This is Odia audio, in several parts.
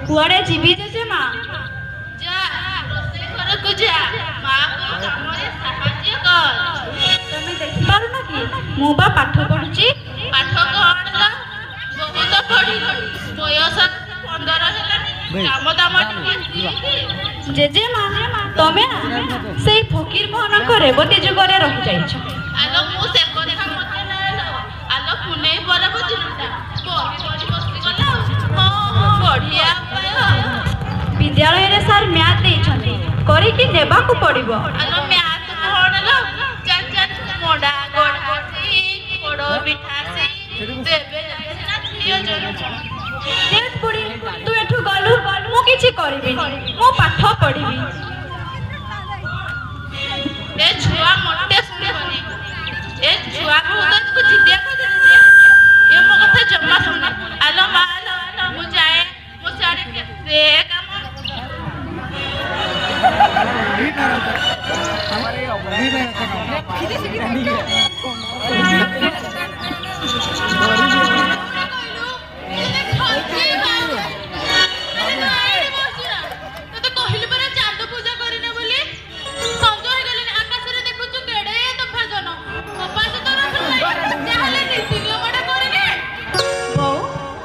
कुआड़े जीवी जे माँ जा घर को जा माँ को कामरे सहाय्य कर तमे देखि पारु ना कि मु बा पाठ पढुची पाठ कोन ला बहुत पढी बयस 15 हेलानी काम दाम जे माँ तमे सेई फकीर मोहन को रेवती जुगरे रहि जाइछ आलो मु से କଥା मते नालो आलो पुने बरब दिनटा बही बसी गला बढ़िया विद्यालय रे सर मैथ देछथि करी कि नेबा को पड़िबो आलो मैथ कोन लो चल चल मोडा गोढासी पोड़ो बिठासी देबे ना छियो जरो देख पड़ी तू एठु गलु मु किछि करबी मु पाठ पढिबी ए छुआ मोटे सुनबनी ए छुआ को तो जिद्दिया कर दे ए मो कथा जम्मा सुन आलो मा आलो मु जाए मो सारे से काम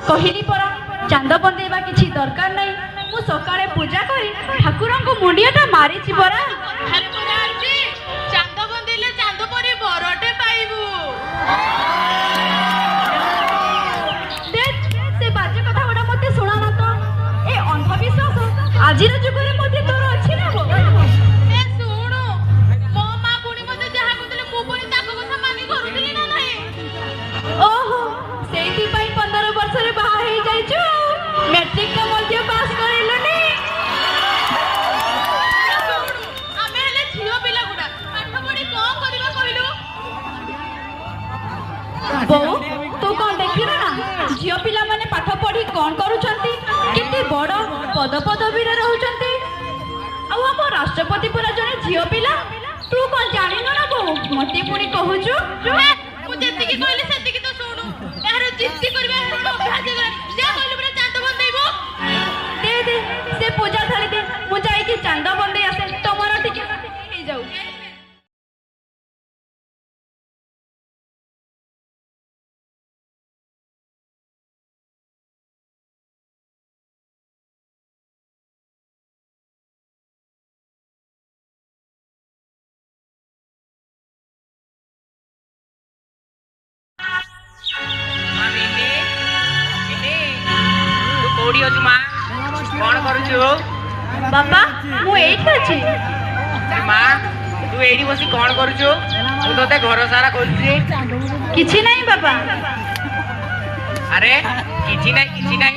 कहली परा चांद बंदेबा किछि दरकार नहीं मु सकाळे पूजा करी ठाकुरन को मुंडियाटा मारी छि परा अरे पुजारी चांद बंदेले चांद परी बरटे पाइबू देख से बाजे कथा बडा मते सुना ना तो ए अंधविश्वास आजिर जुगरे मते तोर अछि ना गो ए सुनो मो मा पुणी मते जहा कहले मु पुणी ताको कथा मानि करूदिली ना नाही ओहो सेति पई 15 वर्ष रे बाहा हे जाइछु मैट्रिक का मध्य पास करेलनी आमे हेले झियो पिला गुडा पाठ पढी को करबा कहिलु बो तू कोन देखिरा ना झियो पिला माने पाठ पढी कोन करूछंती केते बड़ पद पदवी रे रहउछंती आ हम राष्ट्रपति पुरा जने झियो पिला तू कोन जानि ना बो मते पुनी कहूछु मु जेति की कहले सेति की तो सुनु यार जिद्दी करबे हमरा अभ्यास गला जा कहले पुरा चांद बंदेबो दे दे से पूजा थाली दे मु जाई की चांद बंदे आसे तमरा टिके हे जाऊ कोडी अछि मां कोन करू बाबा मु एठी अछि मां तू एडी बसी कोन करू तू तो ते घर सारा खोलछि किछि नहीं बाबा अरे किछि नहीं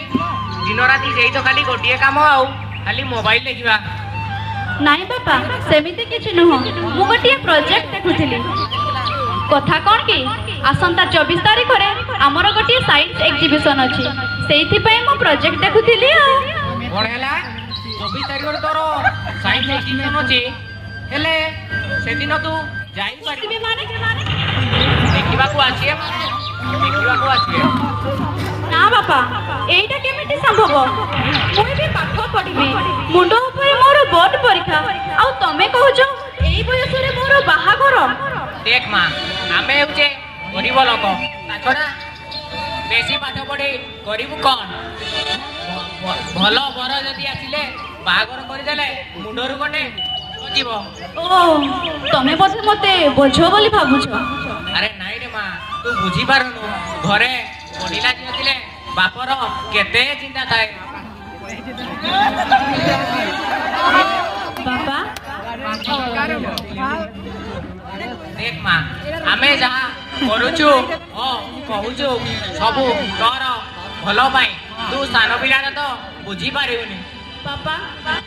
दिन राती सेई तो खाली गोटिए काम आउ खाली मोबाइल देखिबा नहीं बाबा सेमिति किछि नहो मु गोटिए प्रोजेक्ट देखुथिली कथा कोन की आसंता 24 तारिख रे हमर गोटिए साइंस एग्जीबिशन अछि सेइथि पई मु प्रोजेक्ट देखुथिली कोन हैला 24 तारिख रे तोरो साइंस एग्जीबिशन अछि हेले से दिन तू जाई पारिबे माने देखिबा को आछिए ना बापा एटा केमिति संभव मु भी पाठ पढिबी मुंडो ऊपर मोर बोर्ड परीक्षा आ तमे कहजो एई बयस रे मोर बाहा घर देख मां आमे होचे गरीब लोक ताछडा बेसी पाठ पढे गरीब कोन भलो बर जदी आसिले बाहागर करि देले मुंडरू कोने जीव ओ तमे बोधे मते बोझो बोली भाबुछो अरे नाइ रे मां तू बुझी पारनु घरे पढिला दिले बापर केते चिंता थाए बाबा देख मां आमे जहा करूछु ओ कहूछु सबु तोर भलो पाई तू सानो पिला तो बुझी पारिबनी बाबा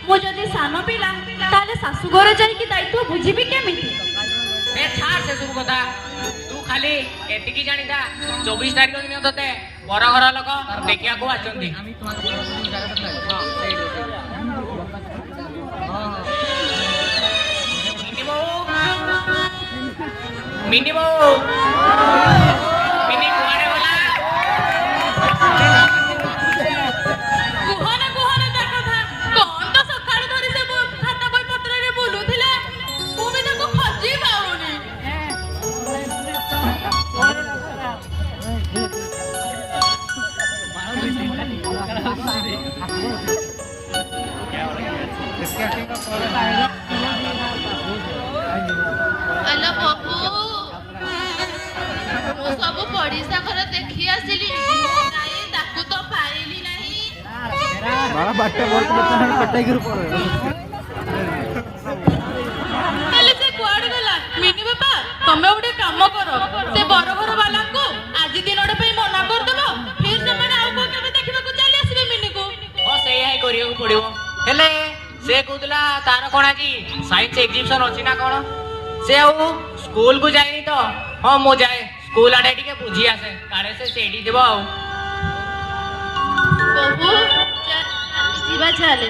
मु जदी सानो पिला ताले सासु घर जाई की दायित्व बुझीबी केमिति ए छाड़ से सब कथा तू ଖାଲି ଏତିକି ଜାଣିଥା 24 ତାରିଖ ଦିନ ତତେ ବର ଘର ଲୋକ ଦେଖିବାକୁ ଆସନ୍ତି। ମିନି ବୋଉ ମିନି କୁଆଡେ ଗଲା? କୁହନା କୁହନା ତା କଥା। କଣ ତ ସକାଳୁ ଧରି ସେ ଖାତା ବହି ପତ୍ରରେ ବୁଲୁଥିଲା, ମୁଁ ବି ତାକୁ ଖୋଜି ପାଉନି। ଆଲୋ ପପୁ, ମୁଁ ସବୁ ପଡ଼ିଶା ଘର ଦେଖି ଆସିଲି, ନାଇଁ ତାକୁ ତ ପାଇଲି ନାହିଁ। ହେଲେ ସେ କୁଆଡେ ଗଲା? ମିନି ବାପା, ତମେ ଗୋଟେ କାମ କର, ସେ ବରଘର ବାଲାଙ୍କୁ ଆଜି ଦିନଟା ପାଇଁ ମନା କରିଦବ, ଫିର ସେମାନେ ଆଉ କୋଉ କେବେ ଦେଖିବାକୁ ଚାଲି ଆସିବେ ମିନିକୁ। ହଁ ସେଇଆ ହିଁ କରିବାକୁ ପଡିବ। ହେଲେ ସେ କହୁଥିଲା ତାର କଣ ଆଜି ସାଇନ୍ସ ଏକ୍ଜିବିସନ ଅଛି ନା କଣ? ସେ ଆଉ ସ୍କୁଲ କୁ ଯାଇନି ତ। ହଁ ମୁଁ ଯାଏ ସ୍କୁଲ ଆଡେ ଟିକେ ବୁଝି ଆସେ, କାଳେ ସେ ସେଇଠି ଥିବ ଆଉ। ପପୁ ଯିବା ଚାଲେ।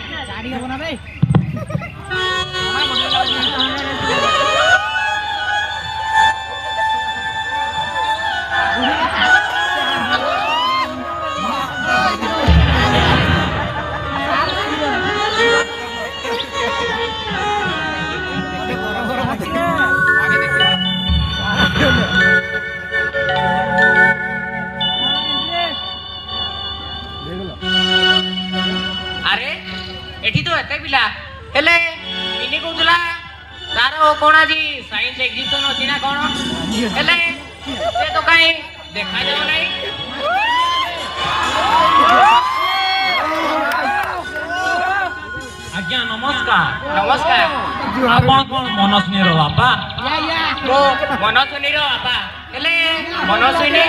ଆରେ ଏଠି ତ ଏତେ ପିଲା, ହେଲେ ମିନି କହୁଥିଲା ତାର କଣ ଆଜି ସାଇନ୍ସ ଏକ୍ଜିବିସନ ଅଛି ନା କଣ? ହେଲେ ସେ ତ କାହିଁ ଦେଖାଯାଉ ନାହିଁ। ଆଜ୍ଞା ନମସ୍କାର। ନମସ୍କାର। ଆପଣ କଣ ମନସ୍ୱୀର ବାପା? ମୁଁ ମନସ୍ୱିନୀର ବାପା। ହେଲେ ମନସ୍ୱିନୀ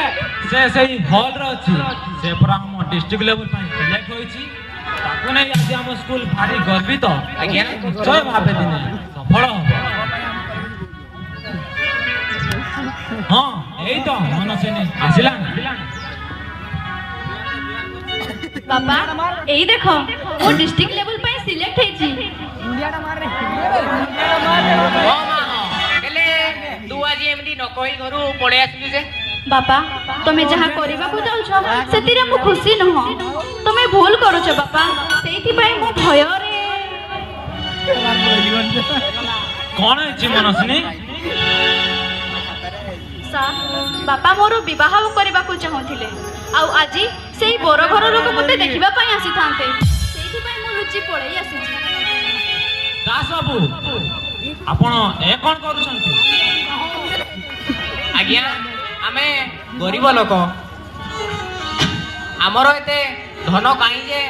ସେ ସେଇ ହଲରେ ଅଛି। ସେ ପୁରା ଆମ ଡିଷ୍ଟ୍ରିକ୍ଟ ଲେଭେଲ ପାଇଁ ସିଲେକ୍ଟ ହୋଇଛି। ତାକୁ ନେଇ ଆଜି ଆମ ସ୍କୁଲ ଭାରି ଗର୍ବିତ। ଆଜ୍ଞା। ନିଶ୍ଚୟ ଭାବେ ଦିନେ ସଫଳ ହବ। ହଁ ଏଇ ତ ମନସ୍ୱିନୀ ଆସିଲାଣି। ବାପା ଏଇ ଦେଖ, ମୁଁ ଡିଷ୍ଟ୍ରିକ୍ଟ ଲେଭେଲ ପାଇଁ ସିଲେକ୍ଟ ହେଇଛି। ହଁ ମା ହଁ। ହେଲେ ତୁ ଆଜି ଏମିତି ନ କହି ଘରୁ ପଳେଇ ଆସିଲୁ ଯେ? ବାପା ତମେ ଯାହା କରିବାକୁ ଯାଉଛ ସେଥିରେ ମୁଁ ଖୁସି ନୁହଁ। ତମେ ଭୁଲ କରୁଛ ବାପା, ସେଇଥିପାଇଁ ମୁଁ ଭୟରେ। କଣ ହେଇଛି ମନସ୍ୱିନୀ? ସାର୍ ବାପା ମୋର ବିବାହ କରିବାକୁ ଚାହୁଁଥିଲେ, ଆଉ ଆଜି ସେଇ ବରଘର ଲୋକ ମୋତେ ଦେଖିବା ପାଇଁ ଆସିଥାନ୍ତେ, ସେଇଥିପାଇଁ ମୁଁ ଲୁଚି ପଳେଇ ଆସିଛି। ଦାସ ବାବୁ, ଆପଣ ଏ କଣ କରୁଛନ୍ତି? ଆଜ୍ଞା ଆମେ ଗରିବ ଲୋକ, ଆମର ଏତେ ଧନ କାହିଁ ଯେ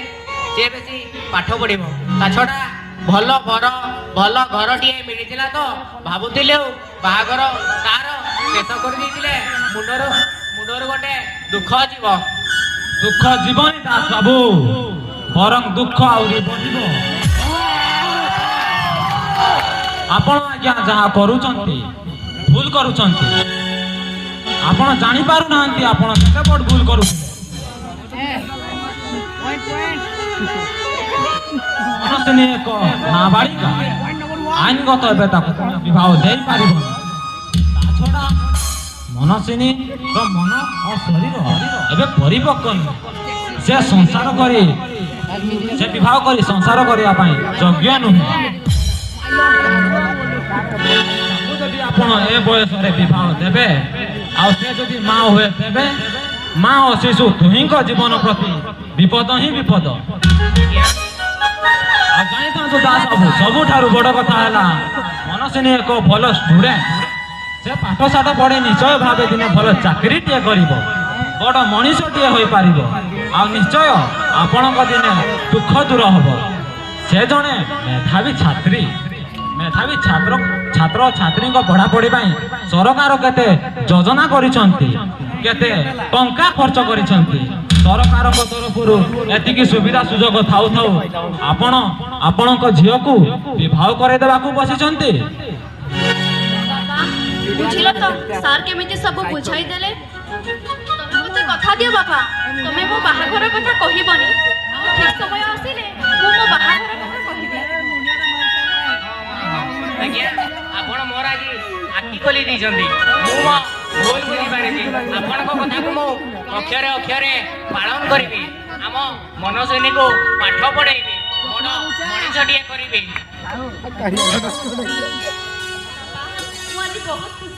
ସେ ବେଶୀ ପାଠ ପଢିବ। ତା ଛଡା ଭଲ ବର ଭଲ ଘରଟିଏ ମିଳିଥିଲା ତ ଭାବୁଥିଲେ ବାହାଘର ତାର ଶେଷ କରିଦେଇଥିଲେ। ମୁଣ୍ଡରୁ ଗୋଟେ ଦୁଃଖ ଯିବ। ଦୁଃଖ ଯିବନି ଦାସ ବାବୁ, ବରଂ ଦୁଃଖ ଆହୁରି ବଢିବ। ଆପଣ ଆଜ୍ଞା ଯାହା କରୁଛନ୍ତି ଭୁଲ କରୁଛନ୍ତି। ଆପଣ ଜାଣିପାରୁନାହାନ୍ତି ଆପଣ କେତେ ବଡ଼ ଭୁଲ କରୁଥିଲେ। ମନସ୍ୱିନୀ ଏକ ନାବାଳିକା, ଆଇନଗତ ଏବେ ତାକୁ ବିବାହ ଦେଇପାରିବନି। ତା ଛଡ଼ା ମନସ୍ୱିନୀର ମନ ଓ ଶରୀର ଏବେ ପରିପକ୍ୱ ନୁହେଁ। ସେ ସଂସାର କରି ସେ ବିବାହ କରି ସଂସାର କରିବା ପାଇଁ ଯୋଗ୍ୟ ନୁହେଁ। ଯଦି ଆପଣ ଏ ବୟସରେ ବିବାହ ଦେବେ ଆଉ ସେ ଯଦି ମା ହୁଏ ତେବେ ମା ଓ ଶିଶୁ ଦୁହିଁଙ୍କ ଜୀବନ ପ୍ରତି ବିପଦ ହିଁ ବିପଦ। ଆଉ ଜାଣିଥାନ୍ତୁ ଦାସ ବାବୁ, ସବୁଠାରୁ ବଡ଼ କଥା ହେଲା ମନସ୍ୱିନୀ ଏକ ଭଲ ଷ୍ଟୁଡେଣ୍ଟ। ସେ ପାଠଶାଠ ପଢ଼ି ନିଶ୍ଚୟ ଭାବେ ଦିନେ ଭଲ ଚାକିରିଟିଏ କରିବ, ବଡ଼ ମଣିଷଟିଏ ହୋଇପାରିବ, ଆଉ ନିଶ୍ଚୟ ଆପଣଙ୍କ ଦିନେ ଦୁଃଖ ଦୂର ହବ। ସେ ଜଣେ ମେଧାବୀ ଛାତ୍ରୀ। ମେଧାବୀ ଛାତ୍ର ଛାତ୍ରୀଙ୍କ ପଢ଼ାପଢ଼ି ପାଇଁ ସରକାର କେତେ ଯୋଜନା କରିଛନ୍ତି, କେତେ ଟଙ୍କା ଖର୍ଚ୍ଚ କରିଛନ୍ତି। ସରକାରଙ୍କ ତରଫରୁ ଏତିକି ସୁବିଧା ସୁଯୋଗ ଥାଉ ଥାଉ ଆପଣ ଆପଣଙ୍କ ଝିଅକୁ ବିବାହ କରାଇଦେବାକୁ ବସିଛନ୍ତି। ବୁଝିଲ ତ ସାର୍ କେମିତି ସବୁ ବୁଝାଇ ଦେଲେ। ତମେ ମୋତେ କଥା ଦିଅ ବାପା, ତମେ ମୋ ବାହାଘର କଥା କହିବନି। ଆଉ ଠିକ ସମୟ ଆସିଲେ ମୁଁ ମୋ ବାହାଘର କଥା କହିବି। ଆଜ୍ଞା ଆପଣ ମୋର ଆଜି ଆଖି ଖୋଲି ଦେଇଛନ୍ତି। ମୁଁ ମୋ ଭୁଲ ବୁଝିପାରିବି। ଆପଣଙ୍କ କଥାକୁ ମୁଁ ଅକ୍ଷରେ ଅକ୍ଷରେ ପାଳନ କରିବି। ଆମ ମନସ୍ୱିନୀକୁ ପାଠ ପଢ଼େଇବି, ବଡ଼ ମଣିଷଟିଏ କରିବି। ମୁଁ ଆଜି ବହୁତ ଖୁସି